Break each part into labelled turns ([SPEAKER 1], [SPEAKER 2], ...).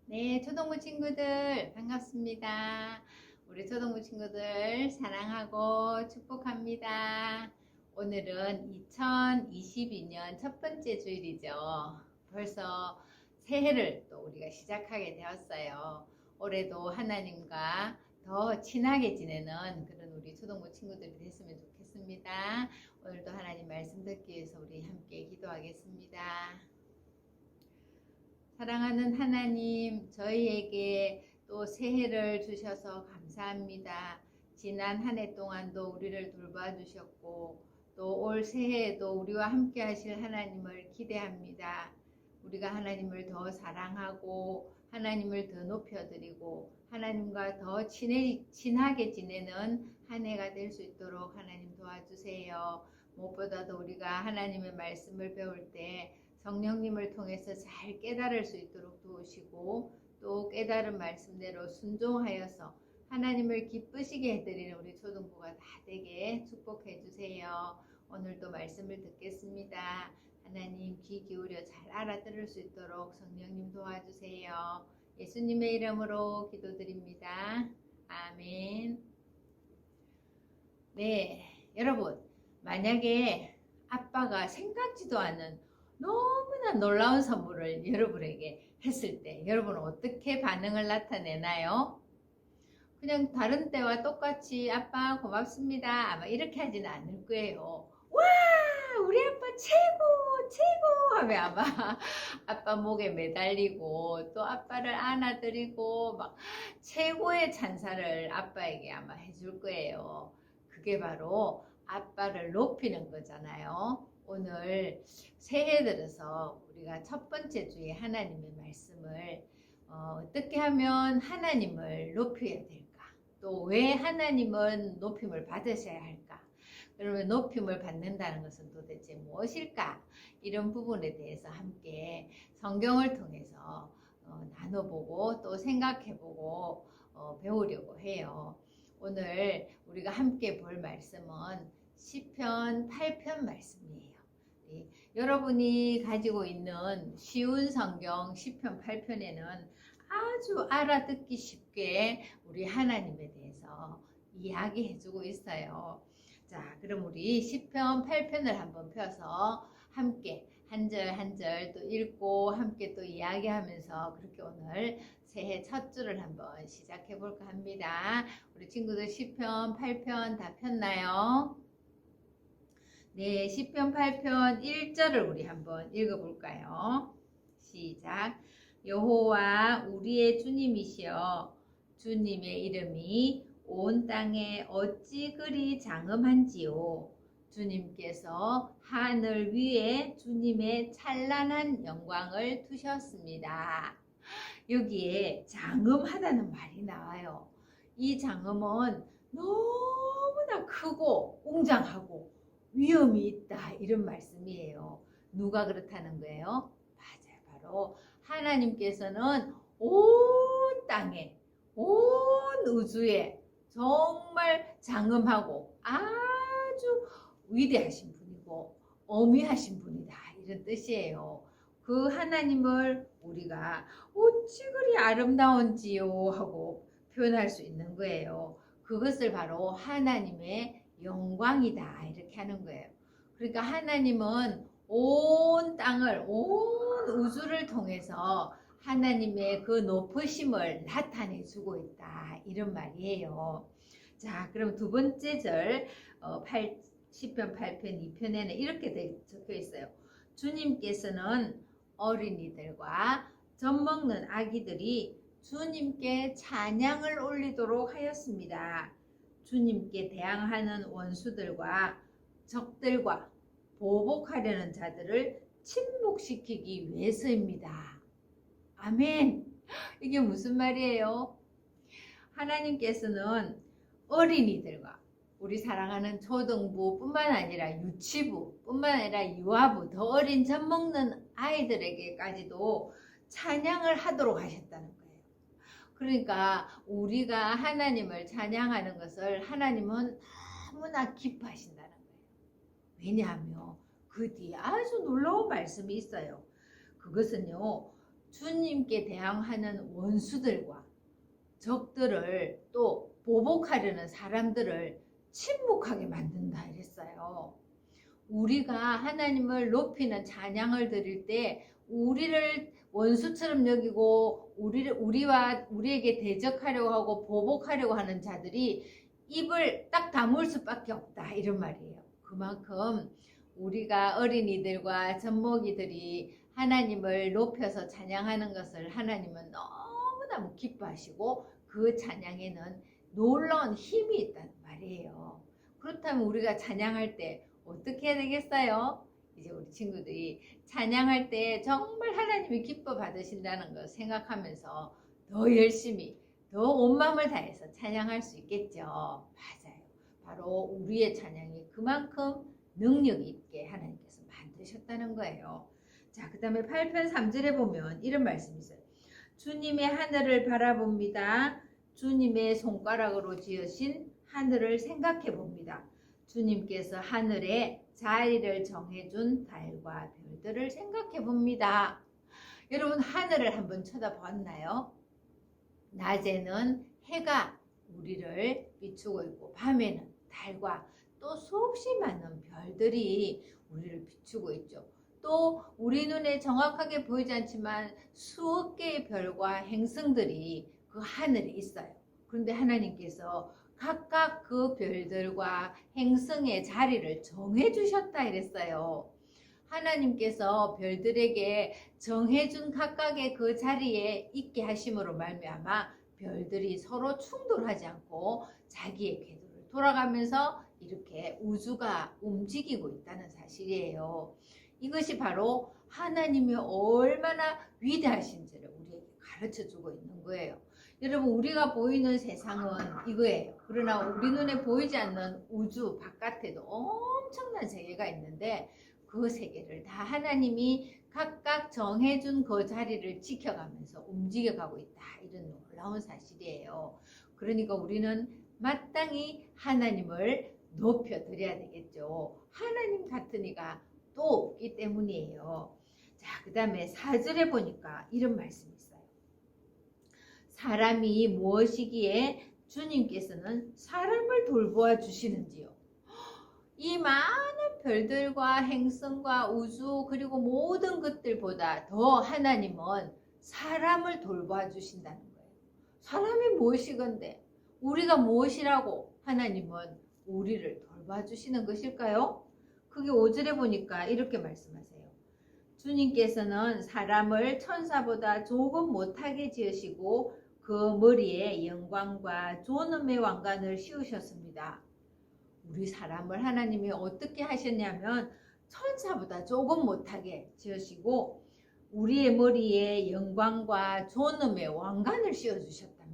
[SPEAKER 1] 네, 초등부 친구들 반갑습니다. 우리 초등부 친구들 사랑하고 축복합니다. 오늘은 2022년 첫 번째 주일이죠. 벌써 새해를 또 우리가 시작하게 되었어요. 올해도 하나님과 더 친하게 지내는 그런 우리 초등부 친구들이 됐으면 좋겠습니다. 오늘도 하나님 말씀 듣기 위해서 우리 함께 기도하겠습니다. 사랑하는 하나님, 저희에게 또 새해를 주셔서 감사합니다. 지난 한 해 동안도 우리를 돌봐주셨고 또 올 새해에도 우리와 함께 하실 하나님을 기대합니다. 우리가 하나님을 더 사랑하고 하나님을 더 높여드리고 하나님과 더 친하게 지내는 한 해가 될 수 있도록 하나님 도와주세요. 무엇보다도 우리가 하나님의 말씀을 배울 때 성령님을 통해서 잘 깨달을 수 있도록 도우시고 또 깨달은 말씀대로 순종하여서 하나님을 기쁘시게 해드리는 우리 초등부가 다 되게 축복해 주세요. 오늘도 말씀을 듣겠습니다. 하나님 귀 기울여 잘 알아들을 수 있도록 성령님 도와주세요. 예수님의 이름으로 기도드립니다. 아멘. 네, 여러분, 만약에 아빠가 생각지도 않은 너무나 놀라운 선물을 여러분에게 했을 때 여러분은 어떻게 반응을 나타내나요? 그냥 다른 때와 똑같이 아빠 고맙습니다 아마 이렇게 하지는 않을 거예요. 와, 우리 아빠 최고 최고 하면 아마 아빠 목에 매달리고 또 아빠를 안아드리고 막 최고의 찬사를 아빠에게 아마 해줄 거예요. 그게 바로 아빠를 높이는 거잖아요. 오늘 새해 들어서 우리가 첫 번째 주에 하나님의 말씀을 어떻게 하면 하나님을 높여야 될까? 또 왜 하나님은 높임을 받으셔야 할까? 그러면 높임을 받는다는 것은 도대체 무엇일까? 이런 부분에 대해서 함께 성경을 통해서 나눠보고 또 생각해보고 배우려고 해요. 오늘 우리가 함께 볼 말씀은 시편 8편 말씀이에요. 네, 여러분이 가지고 있는 쉬운 성경 시편 8편에는 아주 알아듣기 쉽게 우리 하나님에 대해서 이야기해주고 있어요. 자, 그럼 우리 시편 8편을 한번 펴서 함께 한 절 한 절 또 읽고 함께 또 이야기하면서 그렇게 오늘 새해 첫 주를 한번 시작해 볼까 합니다. 우리 친구들 시편 8편 다 폈나요? 네, 시편 8편 1절을 우리 한번 읽어볼까요? 시작. 여호와 우리의 주님이시여 주님의 이름이 온 땅에 어찌 그리 장엄한지요. 주님께서 하늘 위에 주님의 찬란한 영광을 두셨습니다. 여기에 장엄하다는 말이 나와요. 이 장엄은 너무나 크고 웅장하고 위험이 있다 이런 말씀이에요. 누가 그렇다는 거예요? 맞아요. 바로 하나님께서는 온 땅에 온 우주에 정말 장엄하고 아주 위대하신 분이고 어미하신 분이다 이런 뜻이에요. 그 하나님을 우리가 어찌 그리 아름다운지요 하고 표현할 수 있는 거예요. 그것을 바로 하나님의 영광이다 이렇게 하는 거예요. 그러니까 하나님은 온 땅을 온 우주를 통해서 하나님의 그 높으심을 나타내주고 있다 이런 말이에요. 자, 그럼 두 번째 절 10편 8편 2편에는 이렇게 적혀 있어요. 주님께서는 어린이들과 젖먹는 아기들이 주님께 찬양을 올리도록 하였습니다. 주님께 대항하는 원수들과 적들과 보복하려는 자들을 침묵시키기 위해서입니다. 아멘. 이게 무슨 말이에요? 하나님께서는 어린이들과 우리 사랑하는 초등부뿐만 아니라 유치부뿐만 아니라 유아부 더 어린 젖먹는 아이들에게까지도 찬양을 하도록 하셨다는 거예요. 그러니까 우리가 하나님을 찬양하는 것을 하나님은 너무나 기뻐하신다는 거예요. 왜냐하면 그 뒤에 아주 놀라운 말씀이 있어요. 그것은요, 주님께 대항하는 원수들과 적들을 또 보복하려는 사람들을 침묵하게 만든다 이랬어요. 우리가 하나님을 높이는 찬양을 드릴 때 우리를 원수처럼 여기고 우리에게 대적하려고 하고 보복하려고 하는 자들이 입을 딱 다물 수밖에 없다 이런 말이에요. 그만큼 우리가 어린이들과 젖먹이들이 하나님을 높여서 찬양하는 것을 하나님은 너무너무 기뻐하시고 그 찬양에는 놀라운 힘이 있다는 말이에요. 그렇다면 우리가 찬양할 때 어떻게 해야 되겠어요? 이제 우리 친구들이 찬양할 때 정말 하나님이 기뻐 받으신다는 걸 생각하면서 더 열심히 더 온 마음을 다해서 찬양할 수 있겠죠. 맞아요. 바로 우리의 찬양이 그만큼 능력 있게 하나님께서 만드셨다는 거예요. 자, 그 다음에 8편 3절에 보면 이런 말씀이 있어요. 주님의 하늘을 바라봅니다. 주님의 손가락으로 지으신 하늘을 생각해 봅니다. 주님께서 하늘에 자리를 정해준 달과 별들을 생각해 봅니다. 여러분 하늘을 한번 쳐다봤나요? 낮에는 해가 우리를 비추고 있고 밤에는 달과 또 수없이 많은 별들이 우리를 비추고 있죠. 또 우리 눈에 정확하게 보이지 않지만 수억 개의 별과 행성들이 그 하늘에 있어요. 그런데 하나님께서 각각 그 별들과 행성의 자리를 정해 주셨다 이랬어요. 하나님께서 별들에게 정해준 각각의 그 자리에 있게 하심으로 말미암아 별들이 서로 충돌하지 않고 자기의 궤도를 돌아가면서 이렇게 우주가 움직이고 있다는 사실이에요. 이것이 바로 하나님이 얼마나 위대하신지를 우리에게 가르쳐주고 있는 거예요. 여러분 우리가 보이는 세상은 이거예요. 그러나 우리 눈에 보이지 않는 우주 바깥에도 엄청난 세계가 있는데 그 세계를 다 하나님이 각각 정해준 그 자리를 지켜가면서 움직여가고 있다. 이런 놀라운 사실이에요. 그러니까 우리는 마땅히 하나님을 높여드려야 되겠죠. 하나님 같은 이가 또 없기 때문이에요. 자, 그 다음에 4절에 보니까 이런 말씀이 있어요. 사람이 무엇이기에 주님께서는 사람을 돌보아 주시는지요. 이 많은 별들과 행성과 우주 그리고 모든 것들보다 더 하나님은 사람을 돌봐 주신다는 거예요. 사람이 무엇이건데 우리가 무엇이라고 하나님은 우리를 돌봐 주시는 것일까요? 그게 5절에 보니까 이렇게 말씀하세요. 주님께서는 사람을 천사보다 조금 못하게 지으시고 그 머리에 영광과 존엄의 왕관을 씌우셨습니다. 우리 사람을 하나님이 어떻게 하셨냐면 천사보다 조금 못하게 지으시고 우리의 머리에 영광과 존엄의 왕관을 씌워주셨답니다.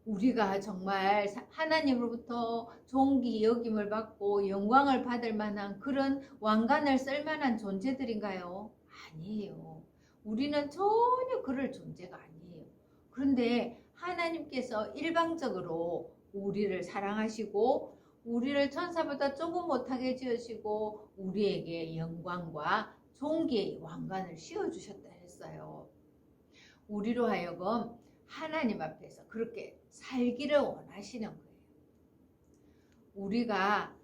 [SPEAKER 1] 우리가 정말 하나님으로부터 존귀 여김을 받고 영광을 받을 만한 그런 왕관을 쓸 만한 존재들인가요? 아니에요. 우리는 전혀 그럴 존재가 아니에요. 그런데 하나님께서 일방적으로 우리를 사랑하시고 우리를 천사보다 조금 못하게 지으시고 우리에게 영광과 존귀의 왕관을 씌워주셨다 했어요. 우리로 하여금 하나님 앞에서 그렇게 살기를 원하시는 거예요. 우리가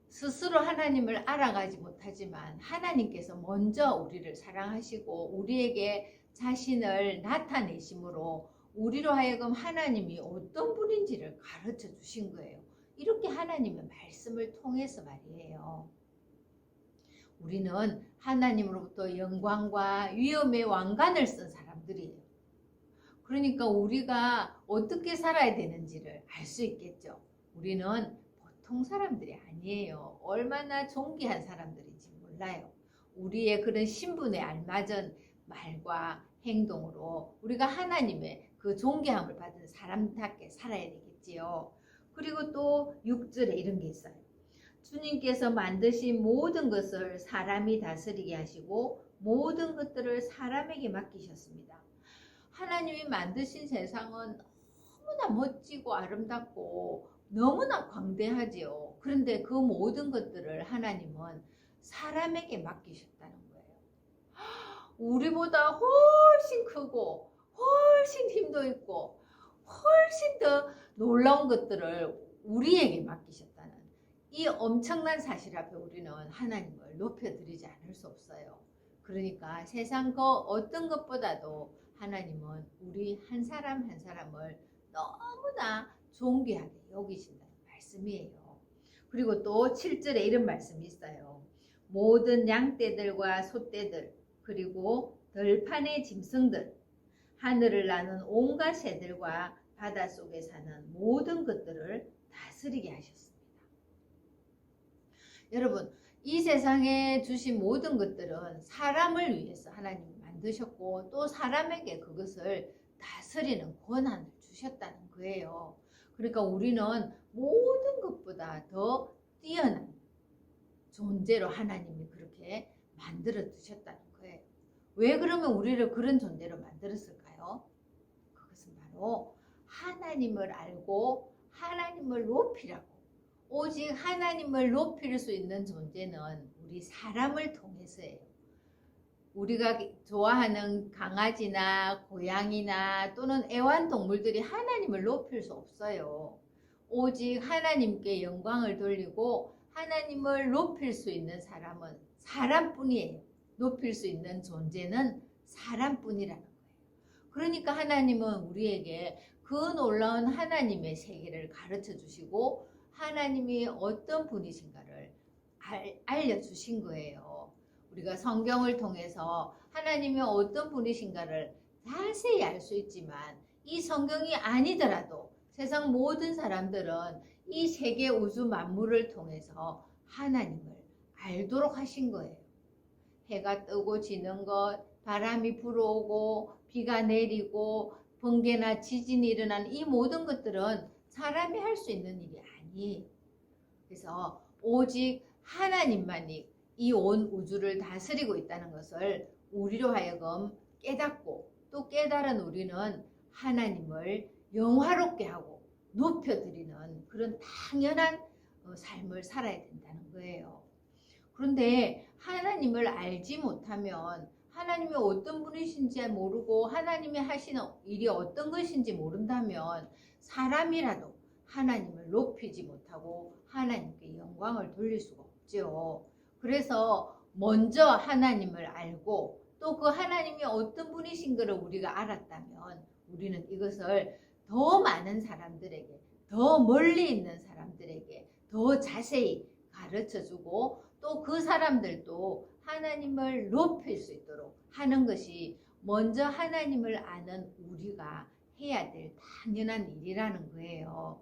[SPEAKER 1] 스스로 하나님을 알아가지 못하지만 하나님께서 먼저 우리를 사랑하시고 우리에게 자신을 나타내심으로 우리로 하여금 하나님이 어떤 분인지를 가르쳐 주신 거예요. 이렇게 하나님의 말씀을 통해서 말이에요. 우리는 하나님으로부터 영광과 위엄의 왕관을 쓴 사람들이에요. 그러니까 우리가 어떻게 살아야 되는지를 알 수 있겠죠. 우리는 보통 사람들이 아니에요. 얼마나 존귀한 사람들인지 몰라요. 우리의 그런 신분에 알맞은 말과 행동으로 우리가 하나님의 그 존귀함을 받은 사람답게 살아야 되겠지요. 그리고 또 6절에 이런 게 있어요. 주님께서 만드신 모든 것을 사람이 다스리게 하시고 모든 것들을 사람에게 맡기셨습니다. 하나님이 만드신 세상은 너무나 멋지고 아름답고 너무나 광대하지요. 그런데 그 모든 것들을 하나님은 사람에게 맡기셨다는 거예요. 우리보다 훨씬 크고 훨씬 힘도 있고 훨씬 더 놀라운 것들을 우리에게 맡기셨다는 이 엄청난 사실 앞에 우리는 하나님을 높여드리지 않을 수 없어요. 그러니까 세상 그 어떤 것보다도 하나님은 우리 한 사람 한 사람을 너무나 존귀하게 여기신다는 말씀이에요. 그리고 또 7절에 이런 말씀이 있어요. 모든 양떼들과 소떼들 그리고 들판의 짐승들 하늘을 나는 온갖 새들과 바닷속에 사는 모든 것들을 다스리게 하셨습니다. 여러분, 이 세상에 주신 모든 것들은 사람을 위해서 하나님이 만드셨고 또 사람에게 그것을 다스리는 권한을 주셨다는 거예요. 그러니까 우리는 모든 것보다 더 뛰어난 존재로 하나님이 그렇게 만들어 두셨다는 거예요. 왜 그러면 우리를 그런 존재로 만들었을까요? 그것은 바로 하나님을 알고 하나님을 높이라고. 오직 하나님을 높일 수 있는 존재는 우리 사람을 통해서예요. 우리가 좋아하는 강아지나 고양이나 또는 애완동물들이 하나님을 높일 수 없어요. 오직 하나님께 영광을 돌리고 하나님을 높일 수 있는 사람은 사람뿐이에요. 높일 수 있는 존재는 사람뿐이라는 거예요. 그러니까 하나님은 우리에게 그 놀라운 하나님의 세계를 가르쳐 주시고 하나님이 어떤 분이신가를 알려주신 거예요. 우리가 성경을 통해서 하나님이 어떤 분이신가를 자세히 알 수 있지만 이 성경이 아니더라도 세상 모든 사람들은 이 세계 우주 만물을 통해서 하나님을 알도록 하신 거예요. 해가 뜨고 지는 것, 바람이 불어오고 비가 내리고 번개나 지진이 일어나는 이 모든 것들은 사람이 할 수 있는 일이 아니에요. 그래서 오직 하나님만이 이 온 우주를 다스리고 있다는 것을 우리로 하여금 깨닫고 또 깨달은 우리는 하나님을 영화롭게 하고 높여드리는 그런 당연한 삶을 살아야 된다는 거예요. 그런데 하나님을 알지 못하면 하나님이 어떤 분이신지 모르고 하나님이 하시는 일이 어떤 것인지 모른다면 사람이라도 하나님을 높이지 못하고 하나님께 영광을 돌릴 수가 없죠. 그래서 먼저 하나님을 알고 또 그 하나님이 어떤 분이신 것을 우리가 알았다면 우리는 이것을 더 많은 사람들에게, 더 멀리 있는 사람들에게 더 자세히 가르쳐주고 또 그 사람들도 하나님을 높일 수 있도록 하는 것이 먼저 하나님을 아는 우리가 해야 될 당연한 일이라는 거예요.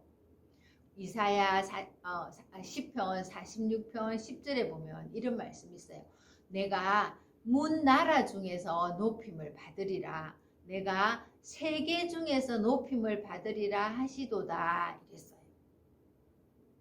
[SPEAKER 1] 이사야 10편 46편 10절에 보면 이런 말씀이 있어요. 내가 문 나라 중에서 높임을 받으리라. 내가 세계 중에서 높임을 받으리라 하시도다 이랬어요.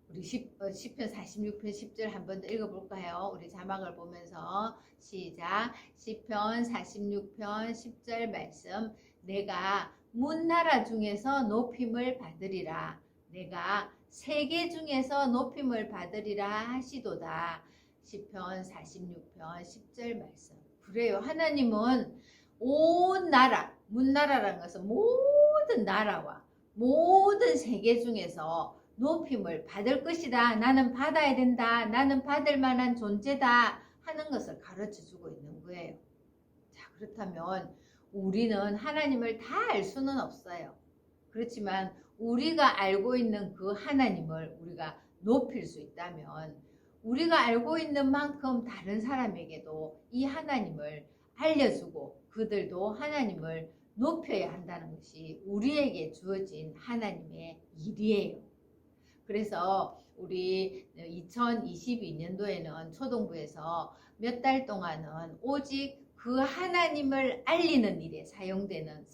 [SPEAKER 1] 우리 10편 46편 10절 한번 더 읽어볼까요? 우리 자막을 보면서 시작. 10편 46편 10절 말씀. 내가 문나라 중에서 높임을 받으리라. 내가 세계 중에서 높임을 받으리라 하시도다. 10편 46편 10절 말씀. 그래요. 하나님은 온 나라, 문나라라는 것은 모든 나라와 모든 세계 중에서 높임을 받을 것이다. 나는 받아야 된다. 나는 받을 만한 존재다. 하는 것을 가르쳐 주고 있는 거예요. 자, 그렇다면 우리는 하나님을 다 알 수는 없어요. 그렇지만 우리가 알고 있는 그 하나님을 우리가 높일 수 있다면 우리가 알고 있는 만큼 다른 사람에게도 이 하나님을 알려주고 그들도 하나님을 높여야 한다는 것이 우리에게 주어진 하나님의 일이에요. 그래서 우리 2022년도에는 초등부에서 몇 달 동안은 오직 그 하나님을 알리는 일에 사용되는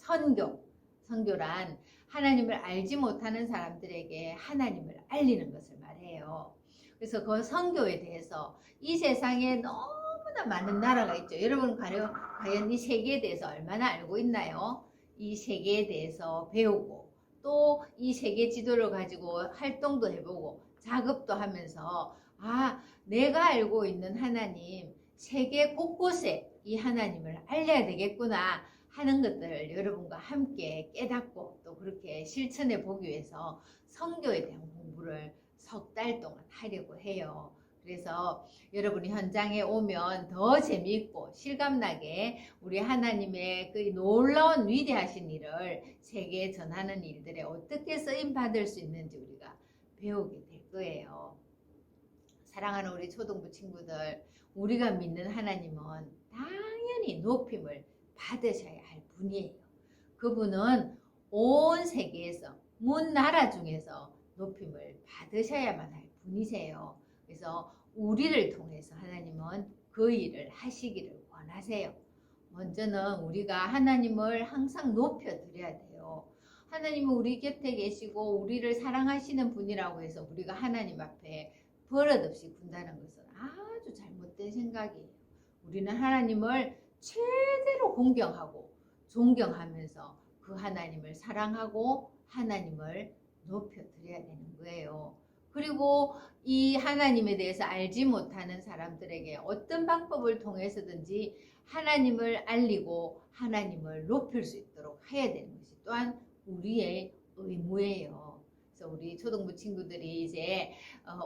[SPEAKER 1] 선교란 하나님을 알지 못하는 사람들에게 하나님을 알리는 것을 말해요. 그래서 그 선교에 대해서 이 세상에 너무나 많은 나라가 있죠. 여러분 과연 이 세계에 대해서 얼마나 알고 있나요? 이 세계에 대해서 배우고 또 이 세계 지도를 가지고 활동도 해보고 작업도 하면서 내가 알고 있는 하나님 세계 곳곳에 이 하나님을 알려야 되겠구나 하는 것들을 여러분과 함께 깨닫고 또 그렇게 실천해 보기 위해서 선교에 대한 공부를 석 달 동안 하려고 해요. 그래서 여러분이 현장에 오면 더 재미있고 실감나게 우리 하나님의 그 놀라운 위대하신 일을 세계에 전하는 일들에 어떻게 쓰임받을 수 있는지 우리가 배우게 될 거예요. 사랑하는 우리 초등부 친구들, 우리가 믿는 하나님은 당연히 높임을 받으셔야 할 분이에요. 그분은 온 세계에서 문 나라 중에서 높임을 받으셔야만 할 분이세요. 그래서 우리를 통해서 하나님은 그 일을 하시기를 원하세요. 먼저는 우리가 하나님을 항상 높여드려야 돼요. 하나님은 우리 곁에 계시고 우리를 사랑하시는 분이라고 해서 우리가 하나님 앞에 버릇없이 군다는 것은 아주 잘못된 생각이에요. 우리는 하나님을 최대로 공경하고 존경하면서 그 하나님을 사랑하고 하나님을 높여드려야 되는 거예요. 그리고 이 하나님에 대해서 알지 못하는 사람들에게 어떤 방법을 통해서든지 하나님을 알리고 하나님을 높일 수 있도록 해야 되는 것이 또한 우리의 의무예요. 그래서 우리 초등부 친구들이 이제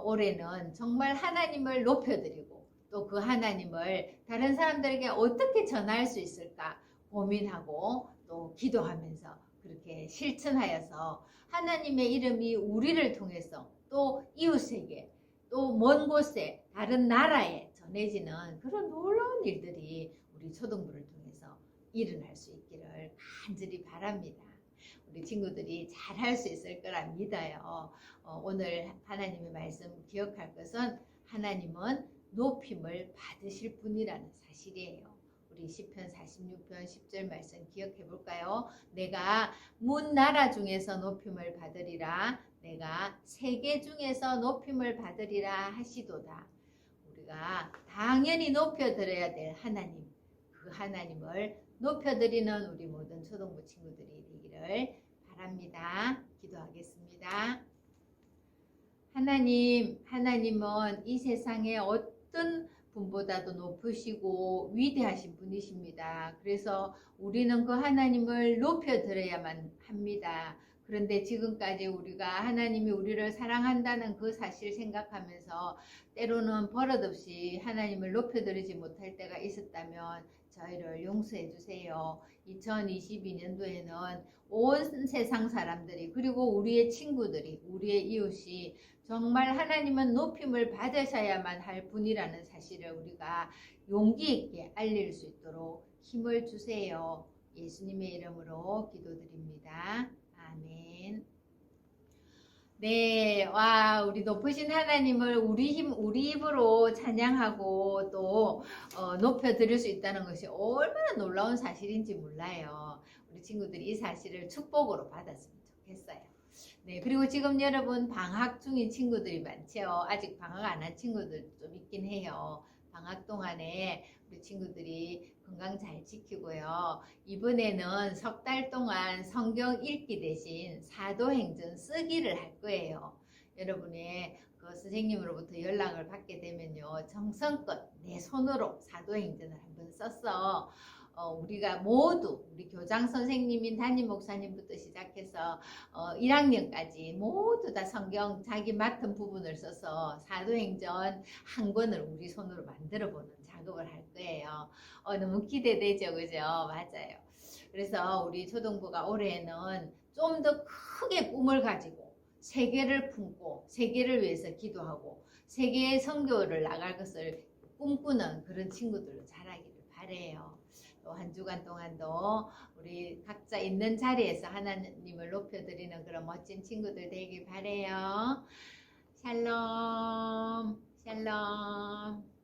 [SPEAKER 1] 올해는 정말 하나님을 높여드리고 또 그 하나님을 다른 사람들에게 어떻게 전할 수 있을까 고민하고 또 기도하면서 그렇게 실천하여서 하나님의 이름이 우리를 통해서 또 이웃에게 또 먼 곳에 다른 나라에 전해지는 그런 놀라운 일들이 우리 초등부를 통해서 일어날 수 있기를 간절히 바랍니다. 우리 친구들이 잘할 수 있을 거라 믿어요. 오늘 하나님의 말씀 기억할 것은 하나님은 높임을 받으실 분이라는 사실이에요. 우리 시편 46편 10절 말씀 기억해 볼까요? 내가 문 나라 중에서 높임을 받으리라. 내가 세계 중에서 높임을 받으리라 하시도다. 우리가 당연히 높여드려야 될 하나님, 그 하나님을 높여드리는 우리 모든 초등부 친구들이 되기를 바랍니다. 기도하겠습니다. 하나님은 이 세상에 어떤 분보다도 높으시고 위대하신 분이십니다. 그래서 우리는 그 하나님을 높여드려야만 합니다. 그런데 지금까지 우리가 하나님이 우리를 사랑한다는 그 사실 생각하면서 때로는 버릇없이 하나님을 높여드리지 못할 때가 있었다면 저희를 용서해 주세요. 2022년도에는 온 세상 사람들이 그리고 우리의 친구들이 우리의 이웃이 정말 하나님은 높임을 받으셔야만 할 분이라는 사실을 우리가 용기 있게 알릴 수 있도록 힘을 주세요. 예수님의 이름으로 기도드립니다. 아멘. 네, 와, 우리 높으신 하나님을 우리 입으로 찬양하고 또 높여드릴 수 있다는 것이 얼마나 놀라운 사실인지 몰라요. 우리 친구들이 이 사실을 축복으로 받았으면 좋겠어요. 네, 그리고 지금 여러분 방학 중인 친구들이 많죠. 아직 방학 안 한 친구들 좀 있긴 해요. 방학 동안에 우리 친구들이 건강 잘 지키고요. 이번에는 석 달 동안 성경 읽기 대신 사도행전 쓰기를 할 거예요. 여러분의 그 선생님으로부터 연락을 받게 되면요. 정성껏 내 손으로 사도행전을 한번 써서 우리가 모두 우리 교장 선생님인 담임 목사님부터 시작해서 1학년까지 모두 다 성경 자기 맡은 부분을 써서 사도행전 한 권을 우리 손으로 만들어 보는 작업을 할 거예요. 너무 기대되죠, 그죠? 맞아요. 그래서 우리 초등부가 올해는 좀 더 크게 꿈을 가지고 세계를 품고 세계를 위해서 기도하고 세계의 선교를 나갈 것을 꿈꾸는 그런 친구들로 자라기를 바라요. 또 한 주간 동안도 우리 각자 있는 자리에서 하나님을 높여드리는 그런 멋진 친구들 되길 바라요. 샬롬, 샬롬.